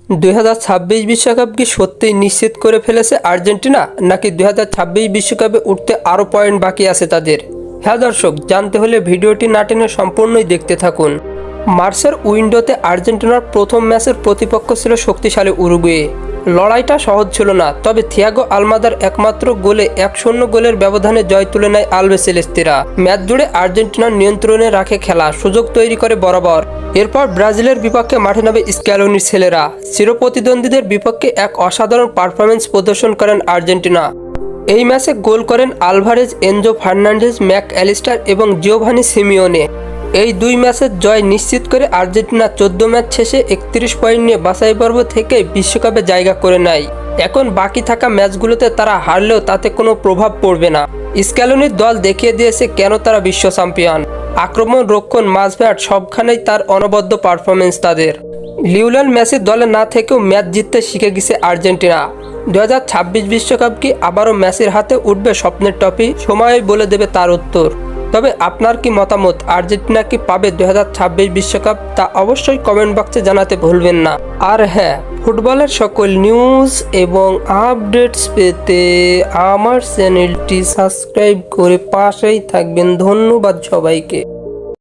2026 বিশ্বকাপ কি সত্যিই নিশ্চিত করে ফেলেছে আর্জেন্টিনা, নাকি 2026 বিশ্বকাপে উঠতে আরও পয়েন্ট বাকি আছে তাদের? হ্যাঁ দর্শক, জানতে হলে ভিডিওটি না টেনে সম্পূর্ণই দেখতে থাকুন। মার্চের উইন্ডোতে আর্জেন্টিনার প্রথম ম্যাচের প্রতিপক্ষ ছিল শক্তিশালী উরুগুয়ে। লড়াইটা সহজ ছিল না, তবে থিয়াগো আলমাদার একমাত্র গোলে 1-0 গোলের ব্যবধানে জয় তুলে নেয় আলবিসেলেস্তেরা। ম্যাচ জুড়ে আর্জেন্টিনার নিয়ন্ত্রণে রাখে খেলা, সুযোগ তৈরি করে বরাবর। এরপর ব্রাজিলের বিপক্ষে মাঠে নামে স্ক্যালোনির ছেলেরা। চিরপ্রতিদ্বন্দ্বীদের বিপক্ষে এক অসাধারণ পারফরমেন্স প্রদর্শন করেন আর্জেন্টিনা। এই ম্যাচে গোল করেন Alvarez, Enzo Fernandez, Mac Allister এবং জিওভানি সিমিওনে। এই দুই ম্যাচের জয় নিশ্চিত করে আর্জেন্টিনা 14 ম্যাচ শেষে 31 পয়েন্ট নিয়ে বাছাই পর্ব থেকে বিশ্বকাপে জায়গা করে নেয়। এখন বাকি থাকা ম্যাচগুলোতে তারা হারলেও তাতে কোনো প্রভাব পড়বে না। স্ক্যালোনির দল দেখিয়ে দিয়েছে কেন তারা বিশ্ব চ্যাম্পিয়ন। আক্রমণ, রক্ষণ, মাঝমাঠ সবখানেই তার অনবদ্য পারফরমেন্স তাদের। লিওনেল মেসি দলে না থেকেও ম্যাচ জিততে শিখে গেছে আর্জেন্টিনা। 2026 বিশ্বকাপ কি আবারও মেসির হাতে উঠবে স্বপ্নের ট্রফি? সময়ই বলে দেবে তার উত্তর। তবে আপনার কি মতামত, আর্জেন্টিনা কি পাবে 2026 বিশ্বকাপ? তা অবশ্যই কমেন্ট বক্সে জানাতে ভুলবেন না। আর হ্যাঁ, ফুটবলের সকল নিউজ এবং আপডেটস পেতে আমার চ্যানেলটি সাবস্ক্রাইব করে পাশেই থাকবেন। ধন্যবাদ সবাইকে।